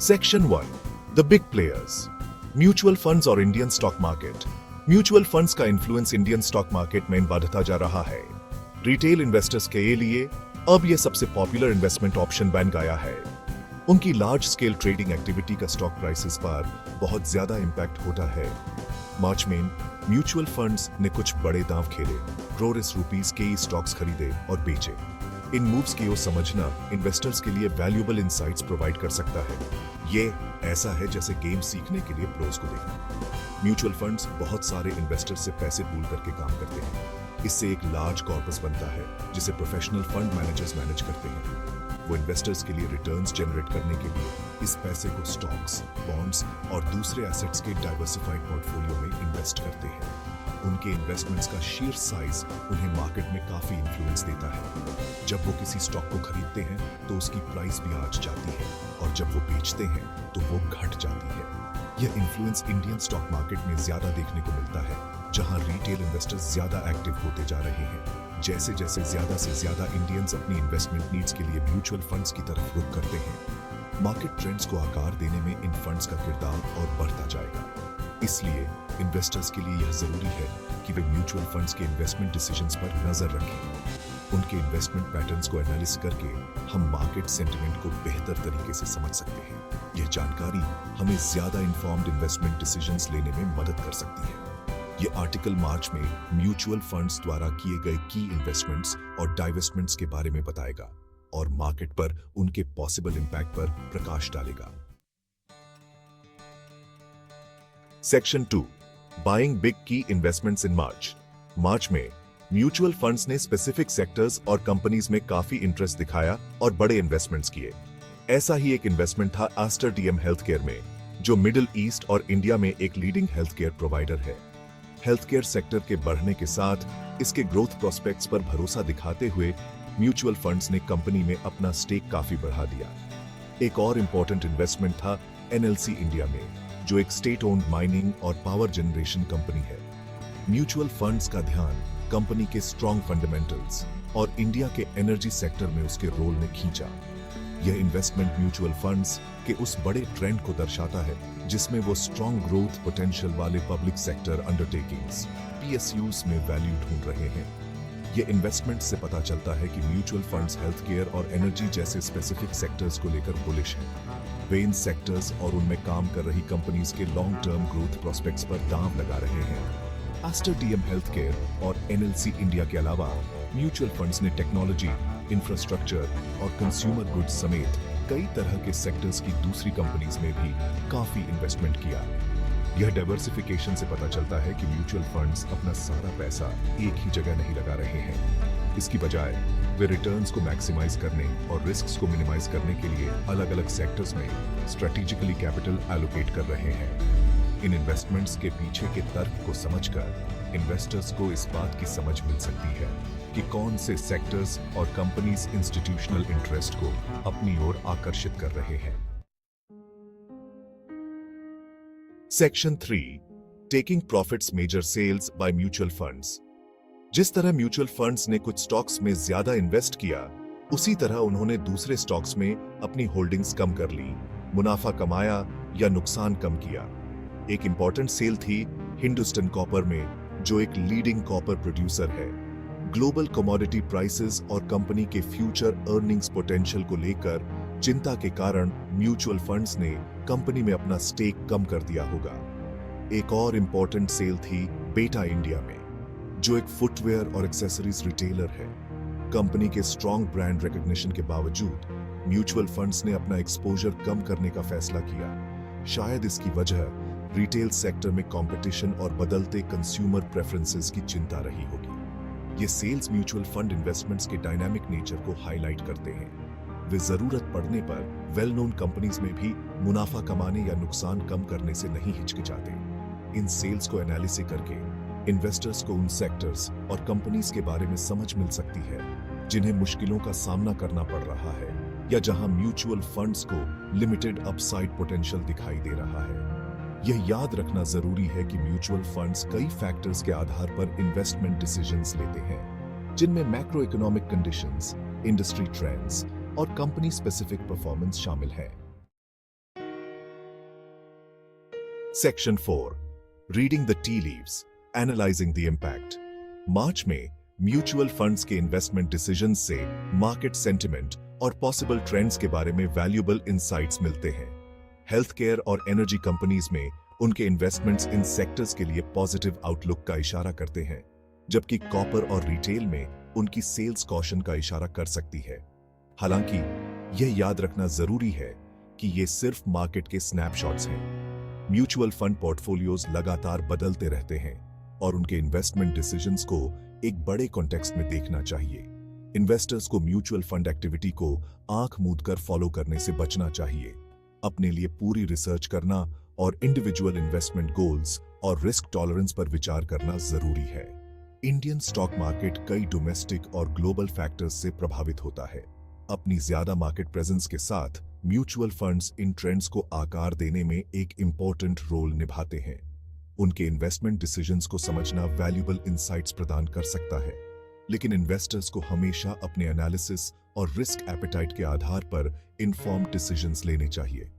Section 1, the big players, mutual funds और Indian stock market. Mutual funds का influence Indian stock market में बढ़ता जा रहा है। रिटेल इन्वेस्टर्स के लिए अब यह सबसे पॉपुलर इन्वेस्टमेंट ऑप्शन बन गया है। उनकी लार्ज स्केल ट्रेडिंग एक्टिविटी का स्टॉक प्राइसेस पर बहुत ज्यादा इंपैक्ट होता है। मार्च में म्यूचुअल फंड्स ने कुछ बड़े दांव खेले, करोड़ों रुपीस के स्टॉक्स खरीदे और बेचे। इन मूव्स को समझना इन्वेस्टर्स के लिए वैल्यूएबल इनसाइट्स प्रोवाइड कर सकता है। ये ऐसा है जैसे गेम सीखने के लिए प्रोज को देखना। म्यूचुअल फंड्स बहुत सारे इन्वेस्टर्स से पैसे पूल करके काम करते हैं। इससे एक लार्ज कॉर्पस बनता है जिसे प्रोफेशनल फंड मैनेजर्स मैनेज करते हैं। वो इन्वेस्टर्स के लिए रिटर्न्स जनरेट करने के लिए इस पैसे को स्टॉक्स, बॉन्ड्स और दूसरे एसेट्स के डाइवर्सिफाइड पोर्टफोलियो में इन्वेस्ट करते हैं। उनके इन्वेस्टमेंट्स का शीर साइज उन्हें मार्केट में काफी इन्फ्लुएंस देता है। जब वो किसी स्टॉक को खरीदते हैं तो उसकी प्राइस भी आज जाती है और जब वो बेचते हैं तो वो घट जाती है। यह इन्फ्लुएंस इंडियन स्टॉक मार्केट में ज्यादा देखने को मिलता है, जहां रिटेल इन्वेस्टर्स ज्यादा एक्टिव होते जा रहे हैं। जैसे जैसे ज्यादा से ज्यादा इंडियंस अपनी इन्वेस्टमेंट नीड्स के लिए म्यूचुअल फंड्स की तरफ रुख करते हैं, मार्केट ट्रेंड्स को आकार देने में इन फंड्स का किरदार और बढ़ता जाएगा। इसलिए इन्वेस्टर्स के लिए यह जरूरी है कि वे म्यूचुअल फंड्स के इन्वेस्टमेंट डिसीजंस पर नजर रखें। उनके इन्वेस्टमेंट पैटर्न्स को एनालिसिस करके हम मार्केट सेंटिमेंट को बेहतर तरीके से समझ सकते हैं। यह जानकारी हमें ज्यादा इन्फॉर्म्ड इन्वेस्टमेंट डिसीजंस लेने में मदद कर सकती है। यह आर्टिकल मार्च में म्यूचुअल फंड्स द्वारा किए गए की इन्वेस्टमेंट्स और डाइवेस्टमेंट्स के बारे में बताएगा और मार्केट पर उनके पॉसिबल इंपैक्ट पर प्रकाश डालेगा। सेक्शन 2, बाइंग बिग की इन्वेस्टमेंट्स इन मार्च। मार्च में म्यूचुअल फंड्स ने स्पेसिफिक सेक्टर्स और कंपनीज में काफी इंटरेस्ट दिखाया और बड़े इन्वेस्टमेंट्स किए। ऐसा ही एक इन्वेस्टमेंट था एस्टर डीएम हेल्थकेयर में, जो मिडिल ईस्ट और इंडिया में एक लीडिंग हेल्थकेयर प्रोवाइडर है। हेल्थकेयर सेक्टर के बढ़ने के साथ इसके ग्रोथ प्रोस्पेक्ट्स पर भरोसा दिखाते हुए म्यूचुअल फंड्स ने कंपनी में अपना स्टेक काफी बढ़ा दिया। एक और इंपॉर्टेंट इन्वेस्टमेंट था एनएलसी इंडिया में, जो एक स्टेट ओन्ड माइनिंग और पावर जनरेशन कंपनी है। म्यूचुअल फंड्स का ध्यान कंपनी के स्ट्रॉन्ग फंडामेंटल्स और इंडिया के एनर्जी सेक्टर में उसके रोल ने खींचा। यह इन्वेस्टमेंट म्यूचुअल फंड्स के उस बड़े ट्रेंड को दर्शाता है जिसमें वो स्ट्रॉन्ग ग्रोथ पोटेंशियल वाले पब्लिक सेक्टर अंडरटेकिंग्स पीएसयूज में वैल्यू ढूंढ रहे हैं। ये इन्वेस्टमेंट से पता चलता है कि म्यूचुअल फंड्स हेल्थ केयर और एनर्जी जैसे स्पेसिफिक सेक्टर्स को लेकर बुलिश हैं। वे इन सेक्टर्स और उनमें काम कर रही कंपनीज के लॉन्ग टर्म ग्रोथ प्रोस्पेक्ट्स पर दांव लगा रहे हैं। एस्टर डीएम हेल्थ केयर और एनएलसी इंडिया के अलावा म्यूचुअल फंड्स ने टेक्नोलॉजी, इंफ्रास्ट्रक्चर और कंज्यूमर गुड्स समेत कई तरह के सेक्टर्स की दूसरी कंपनीज में भी काफी इन्वेस्टमेंट किया। यह डाइवर्सिफिकेशन से पता चलता है कि म्यूचुअल फंड्स अपना सारा पैसा एक ही जगह नहीं लगा रहे हैं। इसकी बजाय वे रिटर्न्स को मैक्सिमाइज करने और रिस्क्स को मिनिमाइज करने के लिए अलग अलग सेक्टर्स में स्ट्रेटेजिकली कैपिटल एलोकेट कर रहे हैं। इन इन्वेस्टमेंट्स के पीछे के तर्क को समझकर इन्वेस्टर्स को इस बात की समझ मिल सकती है कि कौन से सेक्टर्स और कंपनीज इंस्टीट्यूशनल इंटरेस्ट को अपनी ओर आकर्षित कर रहे हैं। Section 3, taking profits major sales by mutual funds. जिस तरह म्यूचुअल फंड्स ने कुछ स्टॉक्स में ज्यादा इन्वेस्ट किया, उसी तरह उन्होंने दूसरे स्टॉक्स में अपनी होल्डिंग्स कम कर ली, मुनाफा कमाया या नुकसान कम किया। एक इंपॉर्टेंट सेल थी हिंदुस्तान कॉपर में, जो एक लीडिंग कॉपर प्रोड्यूसर है। ग्लोबल कमोडिटी प्राइसेस और कंपनी के फ्यूचर अर्निंग्स पोटेंशियल को लेकर चिंता के कारण म्यूचुअल फंड्स ने कंपनी में अपना स्टेक कम कर दिया होगा। एक और इंपॉर्टेंट सेल थी बेटा इंडिया में, जो एक फुटवेयर और एक्सेसरीज रिटेलर है। कंपनी के स्ट्रॉन्ग ब्रांड रिकॉग्निशन के बावजूद म्यूचुअल फंड्स ने अपना एक्सपोजर कम करने का फैसला किया। शायद इसकी वजह रिटेल सेक्टर में कंपटीशन और बदलते कंज्यूमर प्रेफरेंसेस की चिंता रही होगी। ये सेल्स म्यूचुअल फंड इन्वेस्टमेंट्स के डायनामिक नेचर को हाईलाइट करते हैं। वे जरूरत पड़ने पर वेल नोन कंपनीज में भी मुनाफा कमाने या नुकसान कम करने से नहीं हिचकिचाते। इन सेल्स को एनालिसिस करके इन्वेस्टर्स को उन सेक्टर्स और कंपनीज के बारे में समझ मिल सकती है जिन्हें मुश्किलों का सामना करना पड़ रहा है या जहां म्यूचुअल फंड्स को लिमिटेड अपसाइड पोटेंशियल दिखाई दे रहा है। यह याद रखना जरूरी है कि म्यूचुअल फंड्स कई फैक्टर्स के आधार पर इन्वेस्टमेंट डिसीजंस लेते हैं, जिनमें macro economic conditions, industry trends और कंपनी स्पेसिफिक परफॉर्मेंस शामिल है। Section 4, reading the tea leaves, analysing the impact. March में म्यूचुअल फंड्स के इन्वेस्टमेंट डिसीजंस से मार्केट सेंटिमेंट और पॉसिबल ट्रेंड्स के बारे में वैल्यूएबल इंसाइट्स मिलते हैं। हेल्थ केयर और एनर्जी कंपनीज में उनके इन्वेस्टमेंट्स इन सेक्टर्स के लिए पॉजिटिव आउटलुक का इशारा करते हैं, जबकि कॉपर और रिटेल में उनकी सेल्स कॉशन का इशारा कर सकती है। हालांकि यह याद रखना जरूरी है कि ये सिर्फ मार्केट के स्नैपशॉट्स हैं। म्यूचुअल फंड पोर्टफोलियोज लगातार बदलते रहते हैं और उनके इन्वेस्टमेंट डिसीजंस को एक बड़े कॉन्टेक्स्ट में देखना चाहिए। इन्वेस्टर्स को म्यूचुअल फंड एक्टिविटी को आंख मूंद कर फॉलो करने से बचना चाहिए। अपने लिए पूरी रिसर्च करना और इंडिविजुअल इन्वेस्टमेंट गोल्स और रिस्क टॉलरेंस पर विचार करना जरूरी है। इंडियन स्टॉक मार्केट कई डोमेस्टिक और ग्लोबल फैक्टर्स से प्रभावित होता है। अपनी ज्यादा मार्केट प्रेजेंस के साथ म्यूचुअल फंड्स इन ट्रेंड्स को आकार देने में एक इंपॉर्टेंट रोल निभाते हैं। उनके इन्वेस्टमेंट डिसीजंस को समझना वैल्यूएबल इंसाइट्स प्रदान कर सकता है, लेकिन इन्वेस्टर्स को हमेशा अपने एनालिसिस और रिस्क एपेटाइट के आधार पर इन्फॉर्म्ड डिसीजंस लेने चाहिए।